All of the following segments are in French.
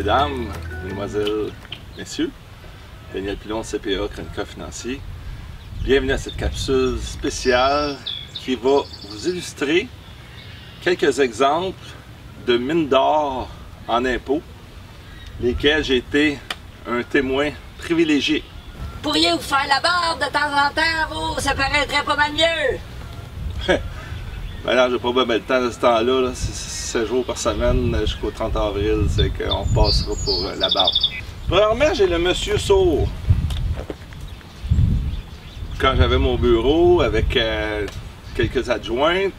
Mesdames, Mesdemoiselles, Messieurs, Daniel Pilon, CPA, chroniqueur financier. Bienvenue à cette capsule spéciale qui va vous illustrer quelques exemples de mines d'or en impôts, lesquels j'ai été un témoin privilégié. Pourriez-vous faire la barbe de temps en temps, vous? Ça paraîtrait pas mal mieux. Ben non, j'ai pas bien le temps de ce temps-là, c'est 7 jours par semaine jusqu'au 30 avril, c'est qu'on passera pour la barbe. Premièrement, j'ai le monsieur sourd. Quand j'avais mon bureau avec quelques adjointes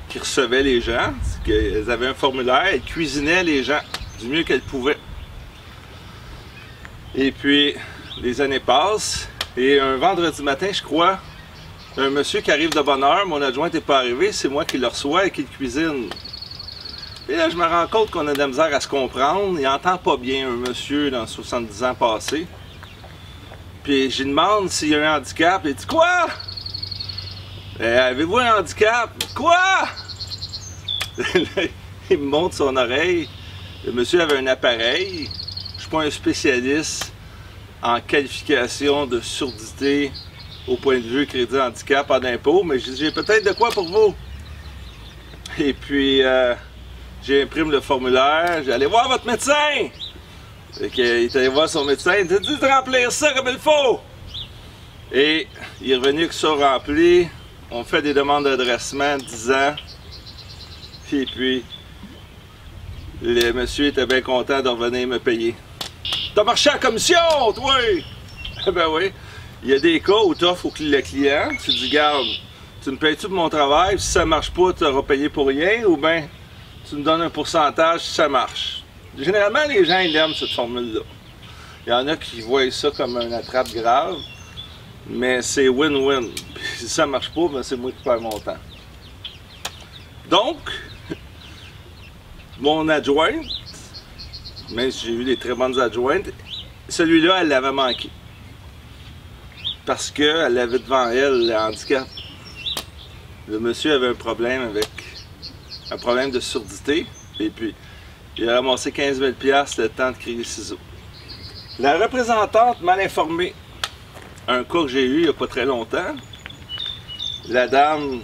qui recevaient les gens, elles avaient un formulaire, elles cuisinaient les gens du mieux qu'elles pouvaient. Et puis, les années passent, et un vendredi matin, je crois, un monsieur qui arrive de bonne heure, mon adjointe n'est pas arrivé, c'est moi qui le reçois et qui le cuisine. Et là, je me rends compte qu'on a de la misère à se comprendre. Il n'entend pas bien, un monsieur dans 70 ans passés. Puis je lui demande s'il y a un handicap. Il dit quoi? Avez-vous un handicap? Quoi? Il me montre son oreille. Le monsieur avait un appareil. Je ne suis pas un spécialiste en qualification de surdité au point de vue crédit handicap en impôt, mais j'ai peut-être de quoi pour vous. Et puis, j'imprime le formulaire, j'ai allé voir votre médecin. Il est allé voir son médecin, il a dit de remplir ça comme il faut. Et il est revenu que ça rempli. On fait des demandes d'adressement 10 ans. Et puis, le monsieur était bien content de revenir me payer. T'as marché à la commission, toi? Ben oui. Il y a des cas où tu offres au client, tu dis, garde, tu me payes-tu pour mon travail, si ça marche pas, tu auras payé pour rien, ou bien tu me donnes un pourcentage si ça marche. Généralement, les gens, ils aiment cette formule-là. Il y en a qui voient ça comme une attrape grave, mais c'est win-win. Si ça marche pas, ben c'est moi qui perds mon temps. Donc, mon adjointe, même si j'ai eu des très bonnes adjointes, celui-là, elle l'avait manqué. Parce qu'elle avait devant elle le handicap. Le monsieur avait un problème de surdité, et puis il a ramassé 15 000 $ le temps de crier les ciseaux. La représentante mal informée, un cas que j'ai eu il n'y a pas très longtemps, la dame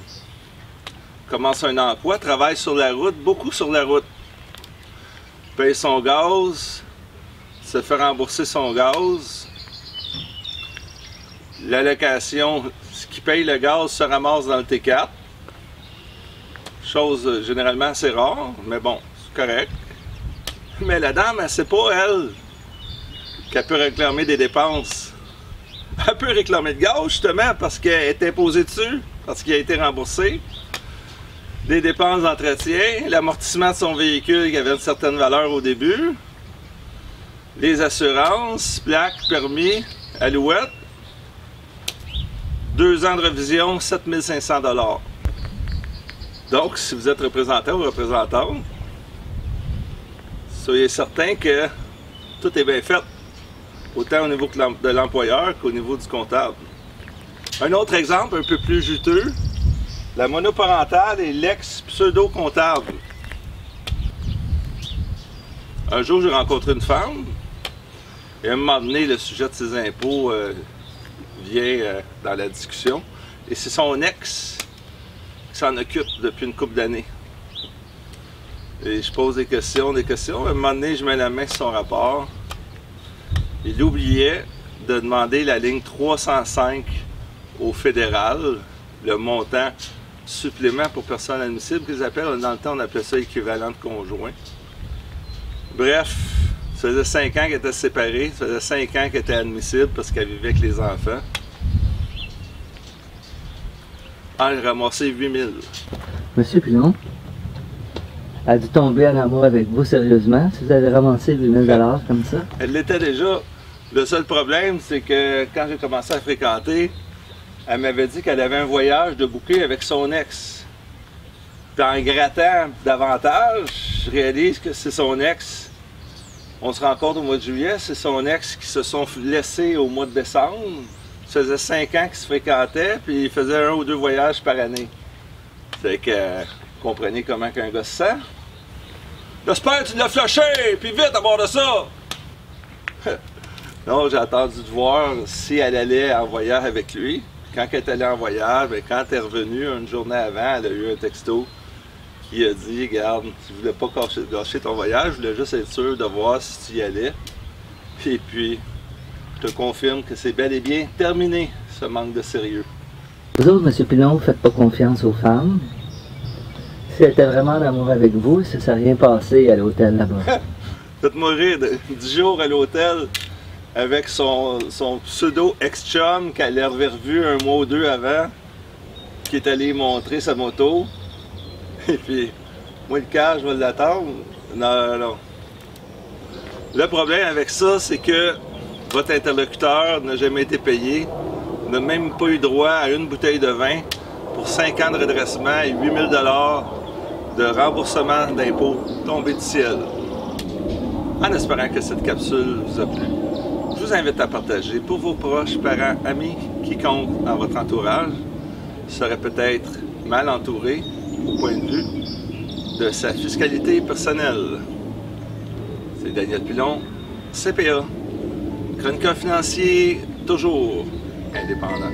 commence un emploi, travaille sur la route, beaucoup sur la route, paye son gaz, se fait rembourser son gaz. L'allocation, ce qui paye le gaz se ramasse dans le T4. Chose généralement assez rare, mais bon, c'est correct. Mais la dame, elle ne sait pas, elle, qu'elle peut réclamer des dépenses. Elle peut réclamer le gaz, justement, parce qu'elle est imposée dessus, parce qu'il a été remboursé. Des dépenses d'entretien, l'amortissement de son véhicule qui avait une certaine valeur au début. Les assurances, plaques, permis, alouettes. 2 ans de révision, 7 500 $. Donc, si vous êtes représentant ou représentante, soyez certain que tout est bien fait, autant au niveau de l'employeur qu'au niveau du comptable. Un autre exemple un peu plus juteux, la monoparentale et l'ex-pseudo-comptable. Un jour, j'ai rencontré une femme, et à un moment donné, le sujet de ses impôts vient dans la discussion, et c'est son ex qui s'en occupe depuis une couple d'années. Et je pose des questions, à un moment donné, je mets la main sur son rapport. Il oubliait de demander la ligne 305 au fédéral, le montant supplément pour personnes admissibles qu'ils appellent, dans le temps on appelait ça équivalent de conjoint. Bref, ça faisait 5 ans qu'elle était séparée, ça faisait 5 ans qu'elle était admissible parce qu'elle vivait avec les enfants. Elle a ramassé 8 000. Monsieur Pilon, a dû tomber en amour avec vous sérieusement si vous avez ramassé 8 000 $ comme ça? Elle l'était déjà. Le seul problème, c'est que quand j'ai commencé à fréquenter, elle m'avait dit qu'elle avait un voyage de bouquet avec son ex. Puis en grattant davantage, je réalise que c'est son ex. On se rencontre au mois de juillet, c'est son ex qui se sont laissés au mois de décembre. Ça faisait 5 ans qu'ils se fréquentaient, puis ils faisaient 1 ou 2 voyages par année. Fait que, comprenez comment qu'un gars se sent. J'espère que tu l'as flushé, puis vite à bord de ça! Non, j'ai attendu de voir si elle allait en voyage avec lui. Quand elle est allée en voyage, bien, quand elle est revenue une journée avant, elle a eu un texto qui a dit « Regarde, tu voulais pas gâcher ton voyage, je voulais juste être sûr de voir si tu y allais. » Et puis, je te confirme que c'est bel et bien terminé, ce manque de sérieux. Vous autres, M. Pilon, vous faites pas confiance aux femmes. Si elle était vraiment en amour avec vous, ça ne serait rien passé à l'hôtel là-bas. Faites-moi rire, 10 jours à l'hôtel avec son pseudo ex-chum qu'elle avait revu un mois ou deux avant, qui est allé montrer sa moto. Et puis, moi, le cas, je vais l'attendre. Non, non. Le problème avec ça, c'est que votre interlocuteur n'a jamais été payé, n'a même pas eu droit à une bouteille de vin pour 5 ans de redressement et 8 000 $ de remboursement d'impôts tombés du ciel. En espérant que cette capsule vous a plu, je vous invite à partager pour vos proches, parents, amis, quiconque dans votre entourage serait peut-être mal entouré au point de vue de sa fiscalité personnelle. C'est Daniel Pilon, CPA, chroniqueur financier toujours indépendant.